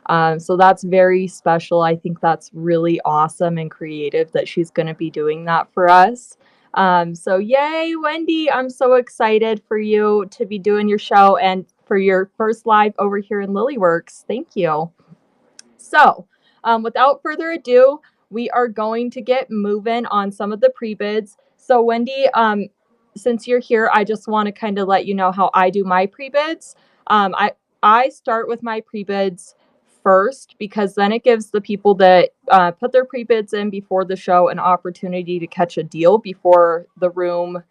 So that's very special. I think that's really awesome and creative that she's going to be doing that for us. So yay, Wendy, I'm so excited for you to be doing your show and for your first live over here in Lilyworks. Thank you. So without further ado, we are going to get moving on some of the pre-bids. So Wendy, since you're here, I just want to kind of let you know how I do my pre-bids. I start with my pre-bids first because then it gives the people that put their pre-bids in before the show an opportunity to catch a deal before the room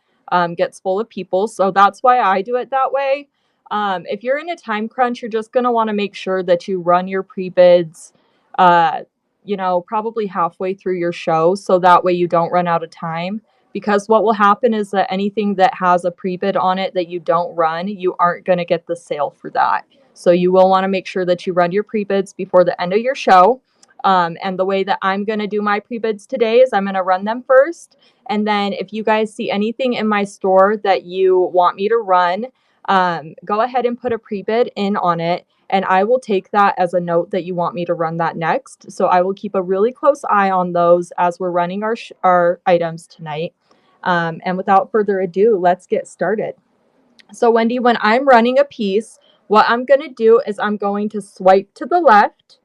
gets full of people. So that's why I do it that way. If you're in a time crunch, you're just going to want to make sure that you run your pre-bids, probably halfway through your show. So that way you don't run out of time. Because what will happen is that anything that has a pre-bid on it that you don't run, you aren't going to get the sale for that. So you will want to make sure that you run your pre-bids before the end of your show. And the way that I'm going to do my pre-bids today is I'm going to run them first. And then if you guys see anything in my store that you want me to run, go ahead and put a pre-bid in on it. And I will take that as a note that you want me to run that next. So I will keep a really close eye on those as we're running our items tonight. And without further ado, let's get started. So Wendy, when I'm running a piece, what I'm going to do is I'm going to swipe to the left.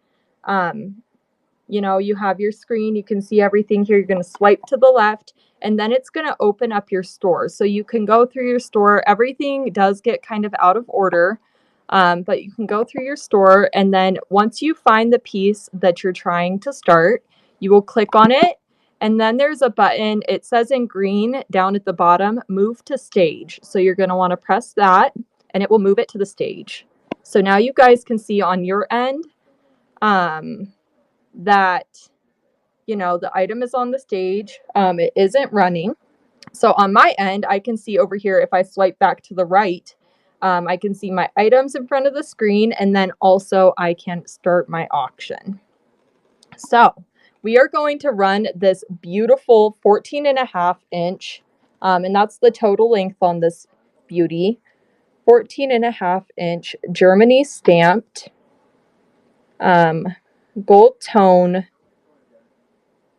You have your screen. You can see everything here. You're going to swipe to the left, and then it's going to open up your store. So you can go through your store. Everything does get kind of out of order, but you can go through your store, and then once you find the piece that you're trying to start, you will click on it. And then there's a button, it says in green down at the bottom, move to stage. So you're going to want to press that and it will move it to the stage. So now you guys can see on your end that, the item is on the stage. It isn't running. So on my end, I can see over here, if I swipe back to the right, I can see my items in front of the screen, and then also I can start my auction. So we are going to run this beautiful 14.5-inch, and that's the total length on this beauty, 14.5-inch Germany stamped gold tone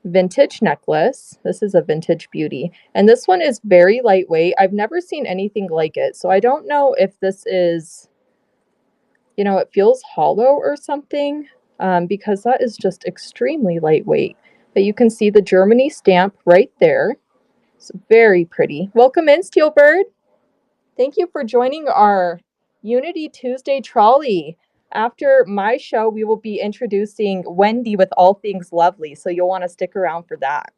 vintage necklace. This is a vintage beauty, and this one is very lightweight. I've never seen anything like it, so I don't know if this is, it feels hollow or something. Because that is just extremely lightweight. But you can see the Germany stamp right there. It's very pretty. Welcome in, Steelbird. Thank you for joining our Unity Tuesday trolley. After my show, we will be introducing Wendy with All Things Lovely, so you'll want to stick around for that.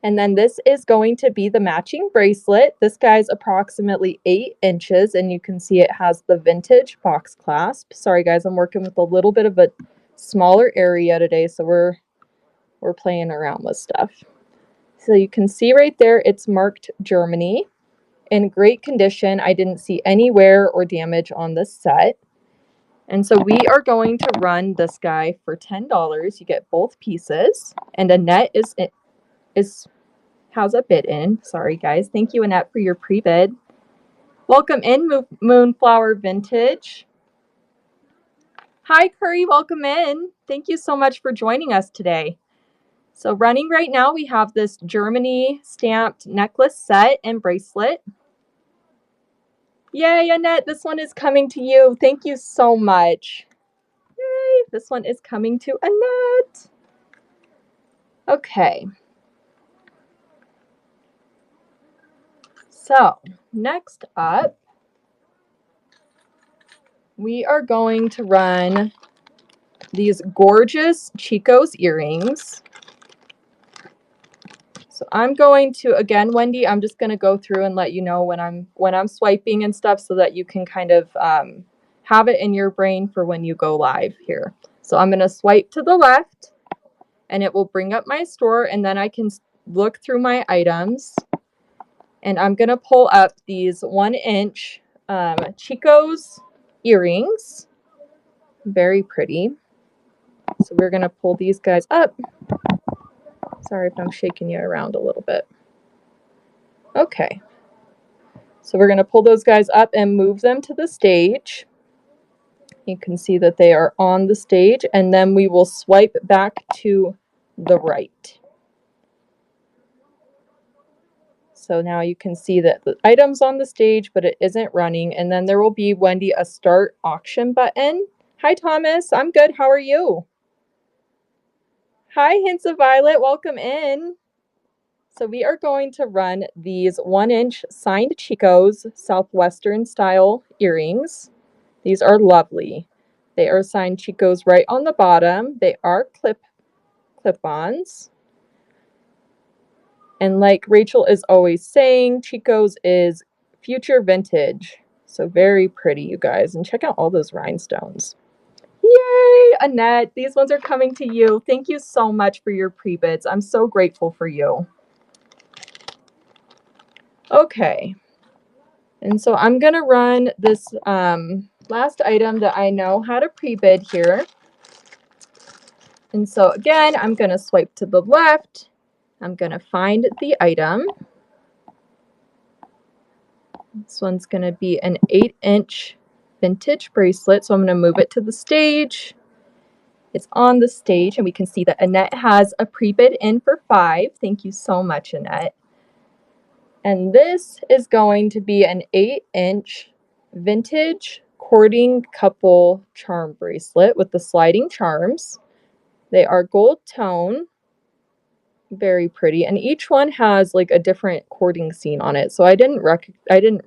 And then this is going to be the matching bracelet. This guy's approximately 8 inches, and you can see it has the vintage box clasp. Sorry guys, I'm working with a little bit of a smaller area today, so we're playing around with stuff. So you can see right there, it's marked Germany. In great condition. I didn't see any wear or damage on this set. And so we are going to run this guy for $10. You get both pieces, and Annette has a bid in. Sorry guys. Thank you, Annette, for your pre-bid. Welcome in, Moonflower Vintage. Hi Curry, welcome in. Thank you so much for joining us today. So running right now, we have this Germany stamped necklace set and bracelet. Yay, Annette, this one is coming to you. Thank you so much. Yay, this one is coming to Annette. Okay. So next up, we are going to run these gorgeous Chico's earrings. So I'm going to, again, Wendy, I'm just going to go through and let you know when I'm swiping and stuff so that you can kind of have it in your brain for when you go live here. So I'm going to swipe to the left and it will bring up my store, and then I can look through my items, and I'm going to pull up these 1-inch Chico's earrings. Very pretty. So we're going to pull these guys up. Sorry if I'm shaking you around a little bit. Okay. So we're going to pull those guys up and move them to the stage. You can see that they are on the stage, and then we will swipe back to the right. So now you can see that the item's on the stage, but it isn't running. And then there will be, Wendy, a start auction button. Hi, Thomas. I'm good. How are you? Hi, Hints of Violet. Welcome in. So we are going to run these 1-inch signed Chico's Southwestern style earrings. These are lovely. They are signed Chico's right on the bottom. They are clip-ons. And like Rachel is always saying, Chico's is future vintage. So very pretty, you guys. And check out all those rhinestones. Yay, Annette. These ones are coming to you. Thank you so much for your pre-bids. I'm so grateful for you. Okay. And so I'm going to run this last item that I know how to pre-bid here. And so again, I'm going to swipe to the left. I'm going to find the item. This one's going to be an 8-inch vintage bracelet. So I'm going to move it to the stage. It's on the stage, and we can see that Annette has a pre-bid in for $5. Thank you so much, Annette. And this is going to be an 8-inch vintage courting couple charm bracelet with the sliding charms. They are gold tone. Very pretty, and each one has like a different courting scene on it. So I didn't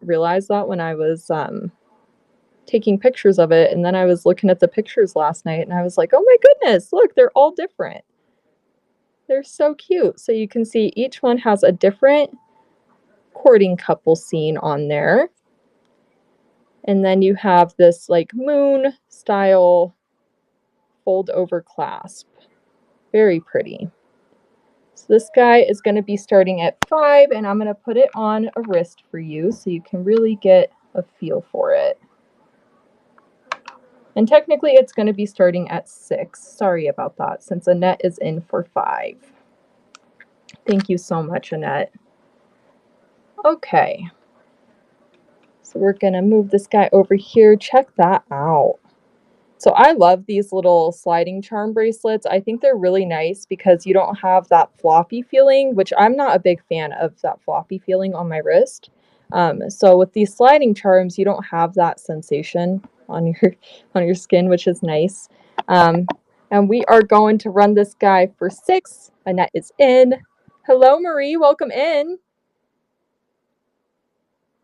realize that when I was taking pictures of it, and then I was looking at the pictures last night, and I was like, oh my goodness, look, they're all different. They're so cute. So you can see each one has a different courting couple scene on there, and then you have this like moon style fold over clasp. Very pretty. So this guy is going to be starting at $5, and I'm going to put it on a wrist for you so you can really get a feel for it. And technically it's going to be starting at $6. Sorry about that, since Annette is in for $5. Thank you so much, Annette. Okay. So we're going to move this guy over here. Check that out. So I love these little sliding charm bracelets. I think they're really nice because you don't have that floppy feeling, which I'm not a big fan of that floppy feeling on my wrist. So with these sliding charms, you don't have that sensation on your skin, which is nice. And we are going to run this guy for $6. Annette is in. Hello, Marie. Welcome in.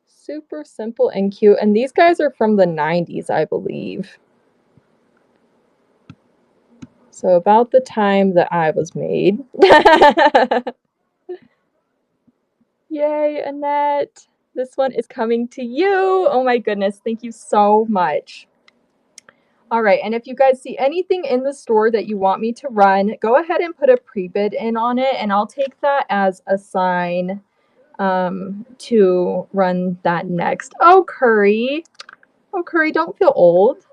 Super simple and cute. And these guys are from the 90s, I believe. So about the time that I was made. Yay, Annette. This one is coming to you. Oh my goodness. Thank you so much. All right. And if you guys see anything in the store that you want me to run, go ahead and put a pre-bid in on it. And I'll take that as a sign to run that next. Oh, Curry. Oh, Curry, don't feel old.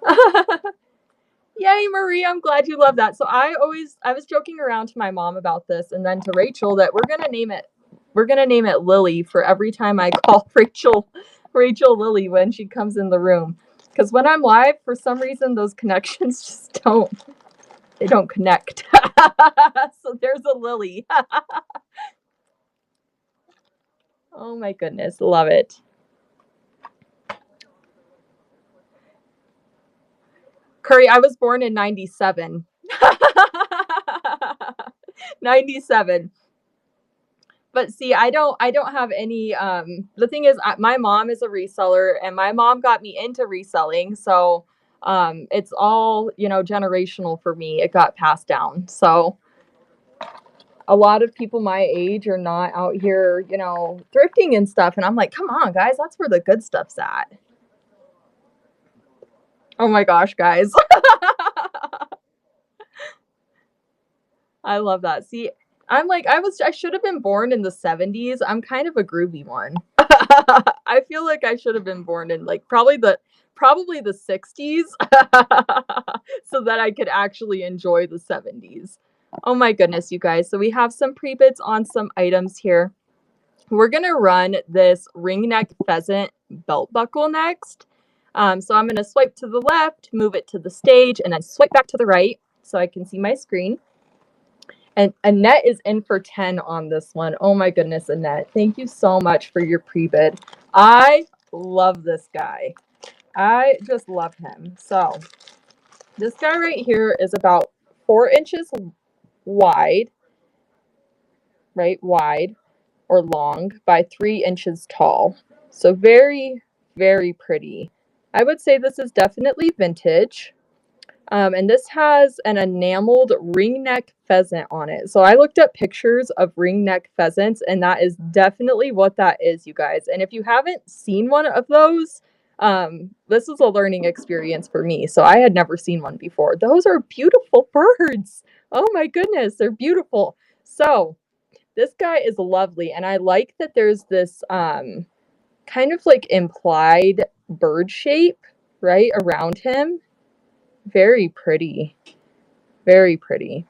Yay, Marie, I'm glad you love that. So I was joking around to my mom about this, and then to Rachel that we're gonna name it Lily for every time I call Rachel Lily when she comes in the room. Because when I'm live, for some reason those connections just don't connect. So there's a Lily. Oh my goodness, love it. Curry, I was born in 97. 97. But see, I don't have any, the thing is, my mom is a reseller, and my mom got me into reselling. So it's all, generational for me. It got passed down. So a lot of people my age are not out here, thrifting and stuff. And I'm like, come on, guys, that's where the good stuff's at. Oh my gosh, guys. I love that. See, I'm like, I should have been born in the 70s. I'm kind of a groovy one. I feel like I should have been born in like probably the 60s so that I could actually enjoy the 70s. Oh my goodness, you guys. So we have some pre-bids on some items here. We're going to run this ring neck pheasant belt buckle next. So I'm going to swipe to the left, move it to the stage, and then swipe back to the right so I can see my screen. And Annette is in for 10 on this one. Oh my goodness, Annette. Thank you so much for your pre-bid. I love this guy. I just love him. So this guy right here is about 4 inches wide, right? Wide or long by 3 inches tall. So very, very pretty. I would say this is definitely vintage. And this has an enameled ringneck pheasant on it. So I looked up pictures of ringneck pheasants, and that is definitely what that is, you guys. And if you haven't seen one of those, this is a learning experience for me. So I had never seen one before. Those are beautiful birds. Oh my goodness, they're beautiful. So this guy is lovely, and I like that there's this kind of like implied bird shape right around him. Very pretty. Very pretty.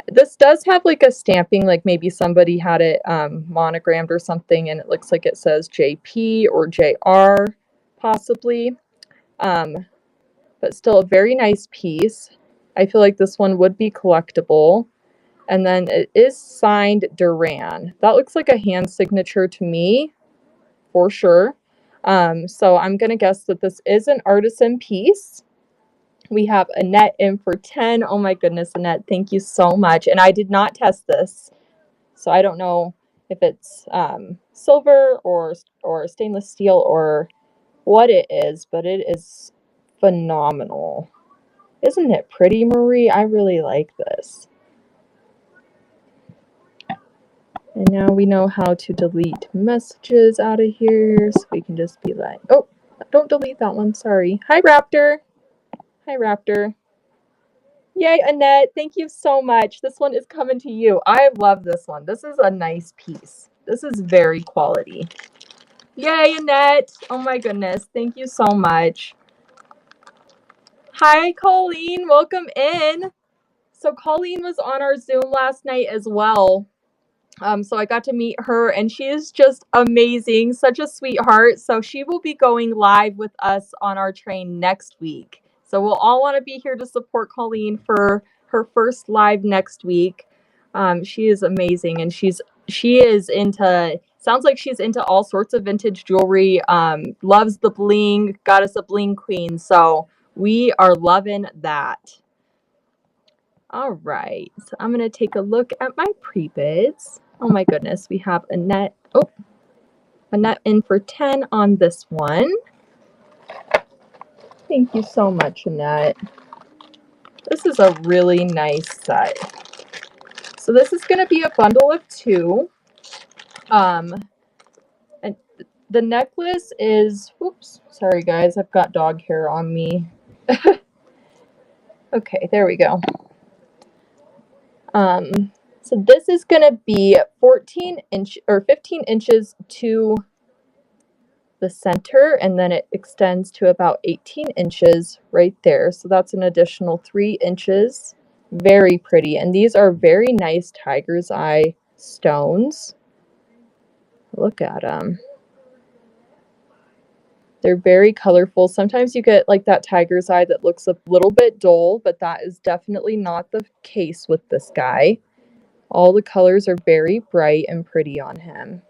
This does have like a stamping, like maybe somebody had it monogrammed or something, and it looks like it says JP or JR possibly. But still a very nice piece. I feel like this one would be collectible. And then it is signed Duran. That looks like a hand signature to me, for sure. So I'm going to guess that this is an artisan piece. We have Annette in for 10. Oh my goodness, Annette, thank you so much. And I did not test this, so I don't know if it's silver or stainless steel or what it is, but it is phenomenal. Isn't it pretty, Marie? I really like this. And now we know how to delete messages out of here, so we can just be like, oh, don't delete that one, sorry. Hi, Raptor. Hi, Raptor. Yay, Annette. Thank you so much. This one is coming to you. I love this one. This is a nice piece. This is very quality. Yay, Annette. Oh my goodness. Thank you so much. Hi, Colleen. Welcome in. So Colleen was on our Zoom last night as well. So I got to meet her, and she is just amazing, such a sweetheart. So she will be going live with us on our train next week. So we'll all want to be here to support Colleen for her first live next week. She is amazing, and she is into, sounds like she's into all sorts of vintage jewelry. Loves the bling, got us a bling queen. So we are loving that. All right, so I'm going to take a look at my pre-bids. Oh my goodness, we have Annette. Oh, Annette in for 10 on this one. Thank you so much, Annette. This is a really nice set. So this is going to be a bundle of 2. And the necklace is, oops, sorry guys, I've got dog hair on me. Okay, there we go. So this is going to be 15 inches to the center, and then it extends to about 18 inches right there. So that's an additional 3 inches. Very pretty. And these are very nice tiger's eye stones. Look at them. They're very colorful. Sometimes you get like that tiger's eye that looks a little bit dull, but that is definitely not the case with this guy. All the colors are very bright and pretty on him.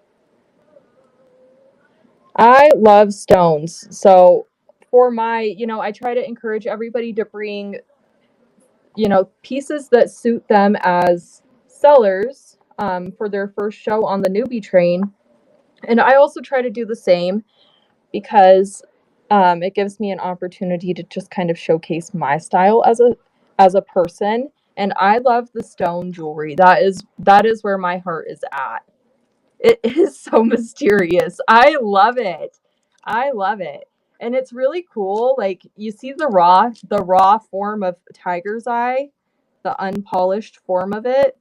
I love stones. So for my, I try to encourage everybody to bring, pieces that suit them as sellers for their first show on the Newbie train. And I also try to do the same because it gives me an opportunity to just kind of showcase my style as a person. And I love the stone jewelry. That is where my heart is at. It is so mysterious. I love it. I love it. And it's really cool. Like you see the raw form of tiger's eye, the unpolished form of it,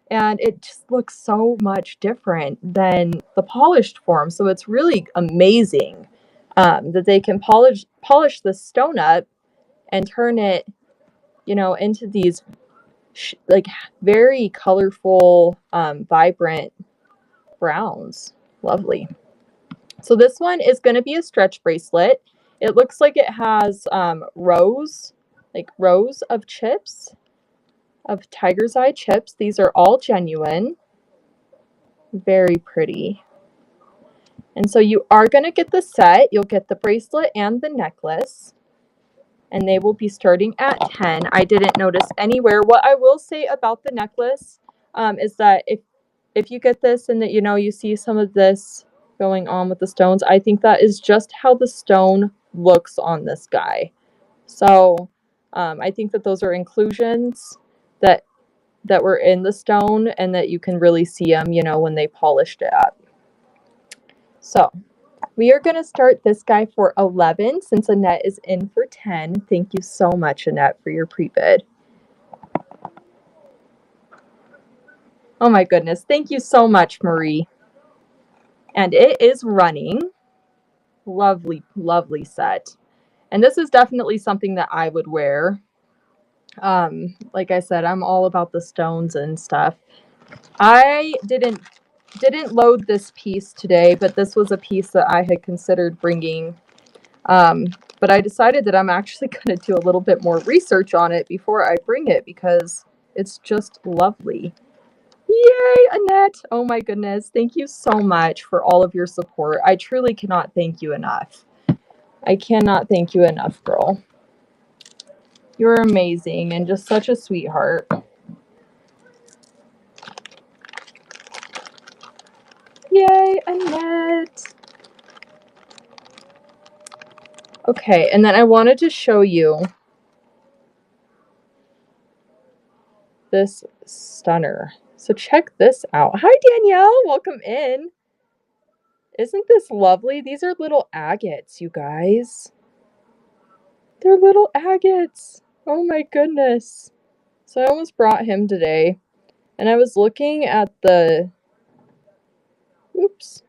and it just looks so much different than the polished form. So it's really amazing that they can polish the stone up and turn it, into these like very colorful, vibrant browns. Lovely. So this one is going to be a stretch bracelet, It looks like it has rows of chips, of tiger's eye chips. These are all genuine. Very pretty. And so you are going to get the set. You'll get the bracelet and the necklace. And they will be starting at 10. I didn't notice anywhere. What I will say about the necklace is that if you get this and that you see some of this going on with the stones, I think that is just how the stone looks on this guy. So I think that those are inclusions that were in the stone and that you can really see them, when they polished it up. So we are going to start this guy for 11 since Annette is in for 10. Thank you so much, Annette, for your pre-bid. Oh my goodness. Thank you so much, Marie. And it is running. Lovely, lovely set. And this is definitely something that I would wear. Like I said, I'm all about the stones and stuff. I didn't load this piece today, but this was a piece that I had considered bringing. But I decided that I'm actually going to do a little bit more research on it before I bring it because it's just lovely. Yay, Annette! Oh my goodness. Thank you so much for all of your support. I truly cannot thank you enough. I cannot thank you enough, girl. You're amazing and just such a sweetheart. Yay, Annette! Okay, and then I wanted to show you this stunner. So check this out. Hi, Danielle. Welcome in. Isn't this lovely? These are little agates, you guys. They're little agates. Oh my goodness. So I almost brought him today. And I was looking at the... Oops.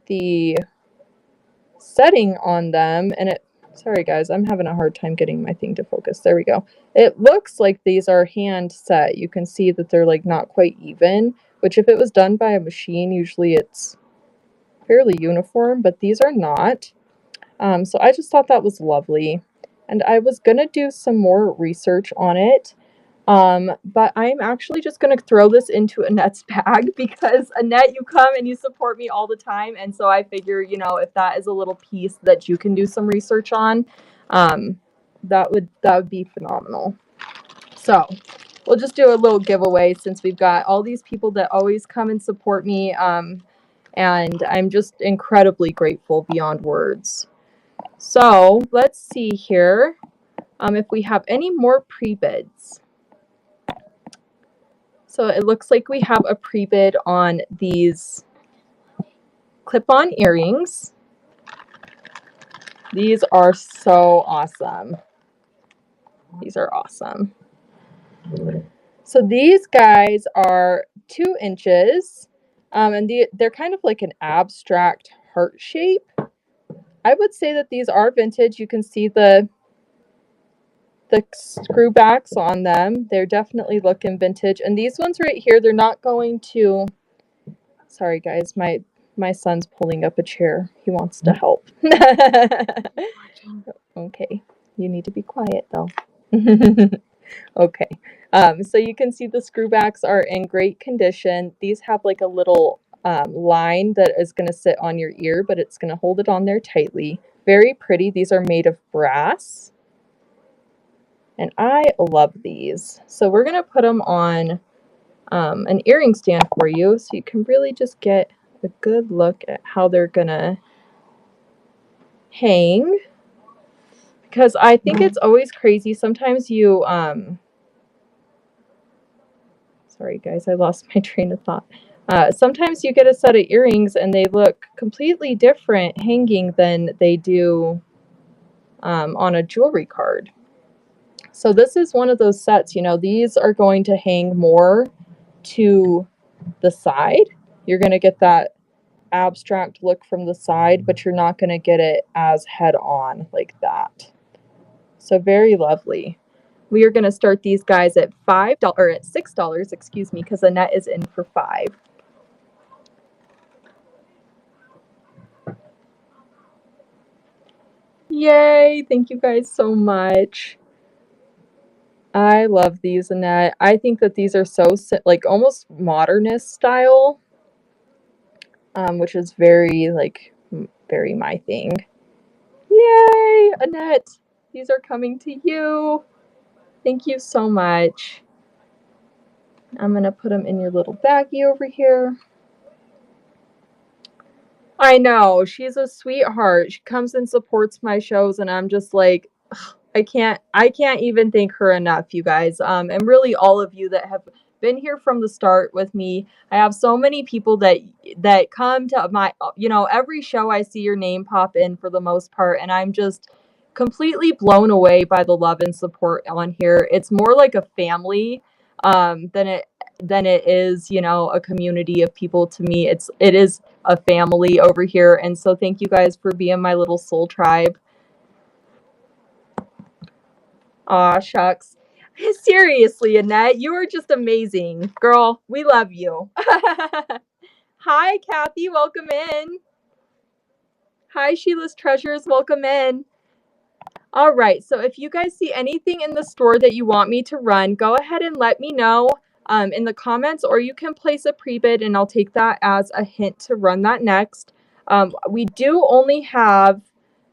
The setting on them. And it... Sorry, guys. I'm having a hard time getting my thing to focus. There we go. It looks like these are hand set. You can see that they're like not quite even. Which if it was done by a machine, usually it's fairly uniform. But these are not. So I just thought that was lovely. And I was going to do some more research on it. But I'm actually just going to throw this into Annette's bag because Annette, you come and you support me all the time. And so I figure, if that is a little piece that you can do some research on, that would be phenomenal. So we'll just do a little giveaway since we've got all these people that always come and support me. And I'm just incredibly grateful beyond words. So let's see here if we have any more pre-bids. So it looks like we have a pre-bid on these clip-on earrings. These are so awesome. These are awesome. So these guys are 2 inches, and they're kind of like an abstract heart shape. I would say that these are vintage. You can see the screw backs on them. They're definitely looking vintage. And these ones right here, they're not going to... Sorry, guys. My son's pulling up a chair. He wants to help. Okay. You need to be quiet, though. Okay. So you can see the screw backs are in great condition. These have like a little line that is going to sit on your ear, but it's going to hold it on there tightly. Very pretty. These are made of brass. And I love these. So we're going to put them on an earring stand for you so you can really just get a good look at how they're going to hang. Because I think it's always crazy. Sometimes you... Sorry, guys, I lost my train of thought. Sometimes you get a set of earrings and they look completely different hanging than they do on a jewelry card. So this is one of those sets, these are going to hang more to the side. You're going to get that abstract look from the side, but you're not going to get it as head on like that. So very lovely. We are going to start these guys at $5 or at $6, excuse me, because Annette is in for $5. Yay! Thank you guys so much. I love these, Annette. I think that these are so like almost modernist style, which is very like very my thing. Yay, Annette! These are coming to you. Thank you so much. I'm gonna put them in your little baggie over here. I know, she's a sweetheart. She comes and supports my shows, and I'm just like, I can't even thank her enough, you guys. And really all of you that have been here from the start with me. I have so many people that come to my, every show I see your name pop in for the most part, and I'm just completely blown away by the love and support on here. It's more like a family than it is, a community of people to me. It is a family over here, and so thank you guys for being my little soul tribe. Aw, shucks. Seriously, Annette, you are just amazing. Girl, we love you. Hi, Kathy. Welcome in. Hi, Sheila's Treasures. Welcome in. All right. So if you guys see anything in the store that you want me to run, go ahead and let me know in the comments, or you can place a pre-bid and I'll take that as a hint to run that next. We do only have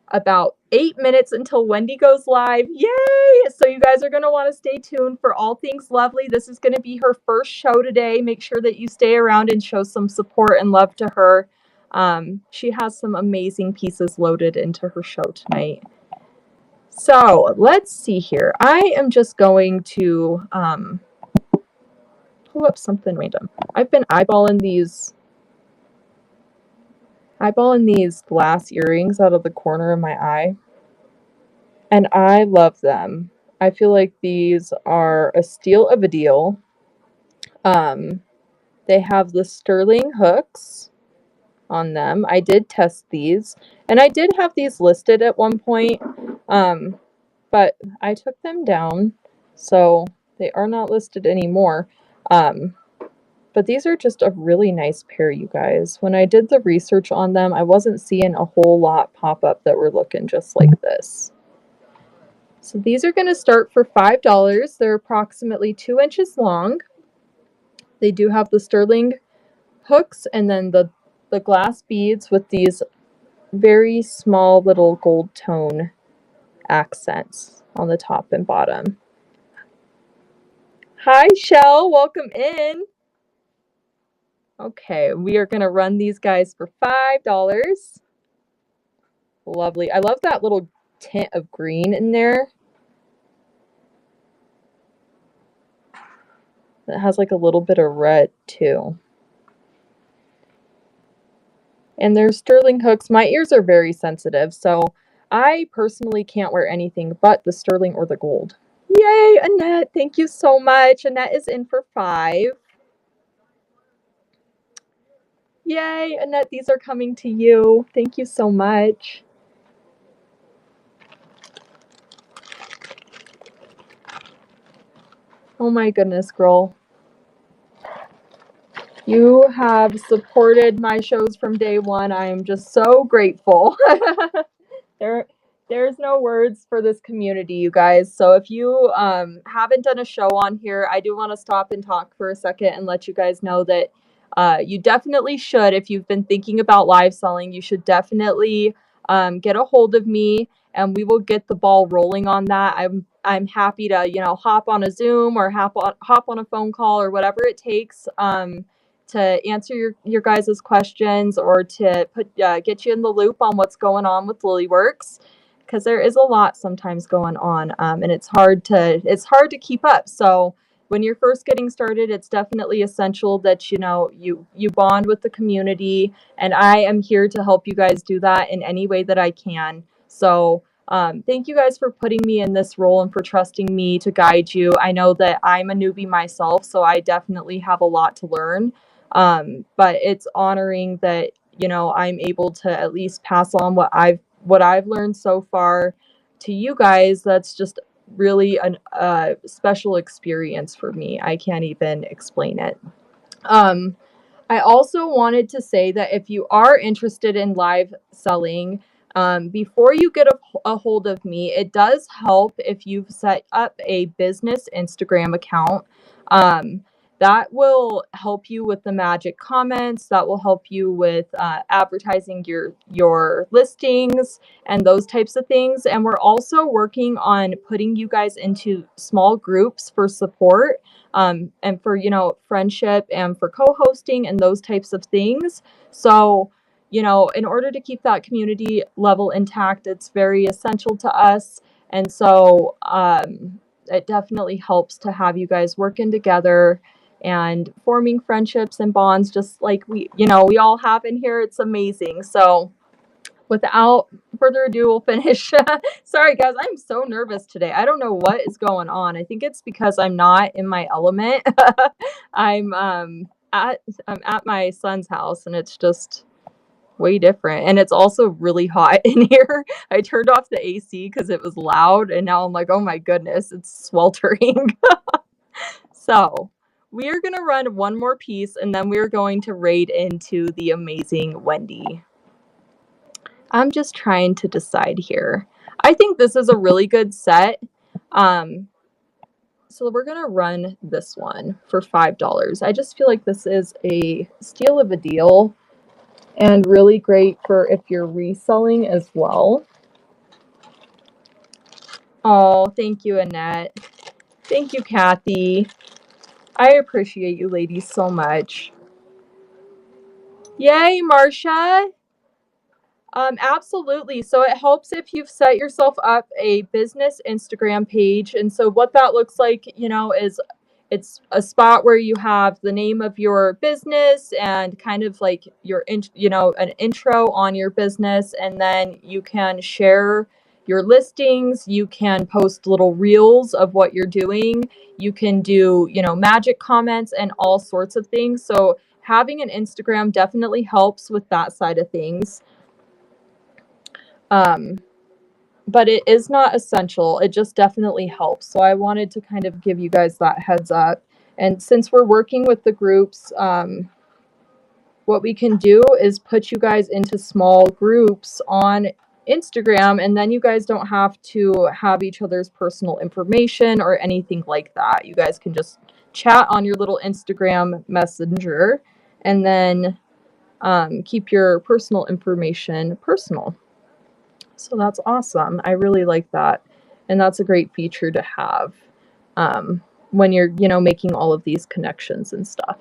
about 8 minutes until Wendy goes live. Yay! So you guys are going to want to stay tuned for all things lovely. This is going to be her first show today. Make sure that you stay around and show some support and love to her. She has some amazing pieces loaded into her show tonight. So let's see here. I am just going to pull up something random. I've been eyeballing these glass earrings out of the corner of my eye. And I love them. I feel like these are a steal of a deal. They have the sterling hooks on them. I did test these, and I did have these listed at one point, but I took them down, so they are not listed anymore. But these are just a really nice pair, you guys. When I did the research on them, I wasn't seeing a whole lot pop up that were looking just like this. So these are going to start for $5. They're approximately 2 inches long. They do have the sterling hooks and then the glass beads with these very small little gold tone accents on the top and bottom. Hi, Shell. Welcome in. Okay, we are going to run these guys for $5. Lovely. I love that little tint of green in there. It has like a little bit of red too. And they're sterling hooks. My ears are very sensitive, so I personally can't wear anything but the sterling or the gold. Yay, Annette. Thank you so much. Annette is in for $5. Yay, Annette, these are coming to you. Thank you so much. Oh my goodness, girl. You have supported my shows from day one. I am just so grateful. There's no words for this community, you guys. So if you haven't done a show on here, I do want to stop and talk for a second and let you guys know that you definitely should. If you've been thinking about live selling, you should definitely get a hold of me, and we will get the ball rolling on that. I'm happy to hop on a Zoom or hop on a phone call or whatever it takes to answer your guys' questions or to get you in the loop on what's going on with Lilyworks, because there is a lot sometimes going on, and it's hard to keep up. So when you're first getting started, it's definitely essential that you bond with the community, and I am here to help you guys do that in any way that I can. So thank you guys for putting me in this role and for trusting me to guide you. I know that I'm a newbie myself, so I definitely have a lot to learn. But it's honoring that, I'm able to at least pass on what I've learned so far to you guys. That's just really a special experience for me. I can't even explain it. I also wanted to say that if you are interested in live selling, before you get a hold of me, it does help if you've set up a business Instagram account. Um, that will help you with the magic comments. That will help you with advertising your listings and those types of things. And we're also working on putting you guys into small groups for support, and for, friendship and for co-hosting and those types of things. So, in order to keep that community level intact, it's very essential to us. And so it definitely helps to have you guys working together and forming friendships and bonds just like we all have in here. It's amazing. So without further ado, we'll finish. Sorry, guys, I'm so nervous today. I don't know what is going on. I think it's because I'm not in my element. I'm at my son's house, and it's just way different. And it's also really hot in here. I turned off the AC because it was loud, and now I'm like, oh my goodness, it's sweltering. So we are going to run one more piece, and then we're going to raid into the amazing Wendy. I'm just trying to decide here. I think this is a really good set. So we're going to run this one for $5. I just feel like this is a steal of a deal and really great for if you're reselling as well. Oh, thank you, Annette. Thank you, Kathy. I appreciate you ladies so much. Yay, Marcia. Absolutely. So it helps if you've set yourself up a business Instagram page. And so what that looks like, is it's a spot where you have the name of your business and kind of like an intro on your business. And then you can share your listings. You can post little reels of what you're doing. You can do, magic comments and all sorts of things. So having an Instagram definitely helps with that side of things. But it is not essential. It just definitely helps. So I wanted to kind of give you guys that heads up. And since we're working with the groups, what we can do is put you guys into small groups on Instagram, and then you guys don't have to have each other's personal information or anything like that. You guys can just chat on your little Instagram messenger, and then keep your personal information personal. So that's awesome. I really like that. And that's a great feature to have when you're, making all of these connections and stuff.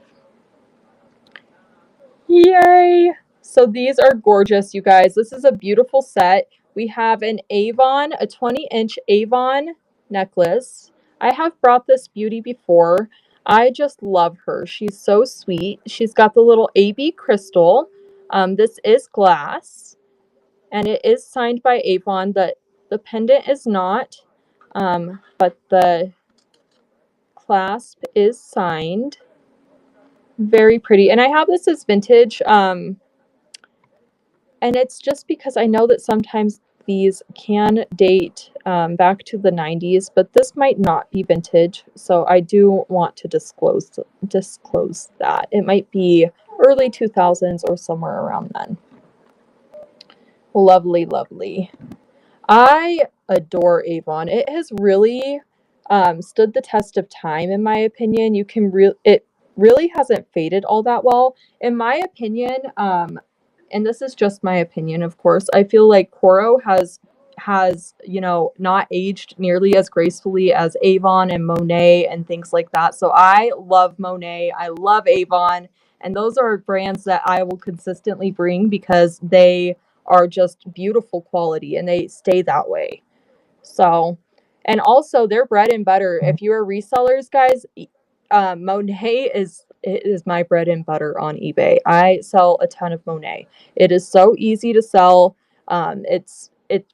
Yay! So these are gorgeous, you guys. This is a beautiful set. We have a 20-inch Avon necklace. I have brought this beauty before. I just love her. She's so sweet. She's got the little AB crystal. This is glass. And it is signed by Avon. The pendant is not, but the clasp is signed. Very pretty. And I have this as vintage, and it's just because I know that sometimes these can date back to the 90s, but this might not be vintage, so I do want to disclose that. It might be early 2000s or somewhere around then. Lovely, lovely. I adore Avon. It has really stood the test of time, in my opinion. It really hasn't faded all that well, in my opinion. And this is just my opinion, of course. I feel like Coro has not aged nearly as gracefully as Avon and Monet and things like that. So I love Monet. I love Avon, and those are brands that I will consistently bring because they are just beautiful quality and they stay that way. So, and also their bread and butter. If you are resellers, guys, Monet is my bread and butter on eBay. I sell a ton of Monet. It is so easy to sell. It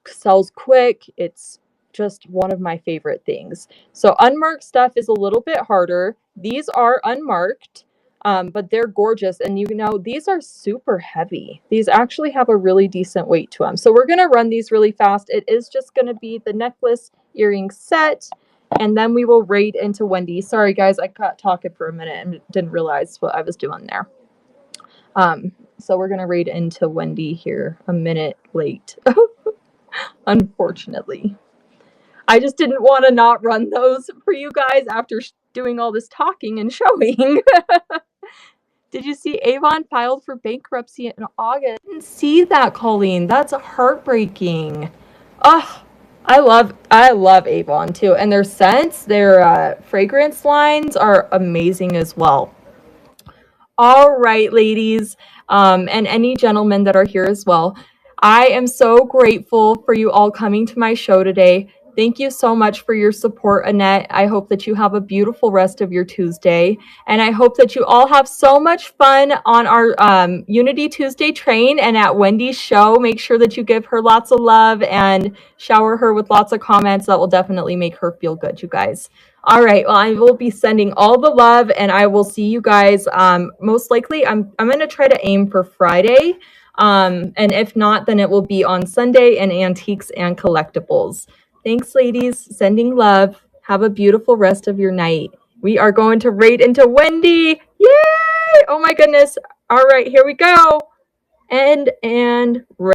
sells quick. It's just one of my favorite things. So unmarked stuff is a little bit harder. These are unmarked. But they're gorgeous, and these are super heavy. These actually have a really decent weight to them. So we're going to run these really fast. It is just going to be the necklace earring set, and then we will raid into Wendy. Sorry, guys, I got talking for a minute and didn't realize what I was doing there. So we're going to raid into Wendy here a minute late, unfortunately. I just didn't want to not run those for you guys after doing all this talking and showing. Did you see Avon filed for bankruptcy in August? I didn't see that, Colleen. That's heartbreaking. Oh, I love Avon too, and their scents, their fragrance lines are amazing as well. All right, ladies, and any gentlemen that are here as well. I am so grateful for you all coming to my show today. Thank you so much for your support, Annette. I hope that you have a beautiful rest of your Tuesday. And I hope that you all have so much fun on our Unity Tuesday train and at Wendy's show. Make sure that you give her lots of love and shower her with lots of comments. That will definitely make her feel good, you guys. All right, well, I will be sending all the love, and I will see you guys. Most likely, I'm going to try to aim for Friday. And if not, then it will be on Sunday in Antiques and Collectibles. Thanks, ladies. Sending love. Have a beautiful rest of your night. We are going to raid into Wendy. Yay! Oh my goodness. All right, here we go. And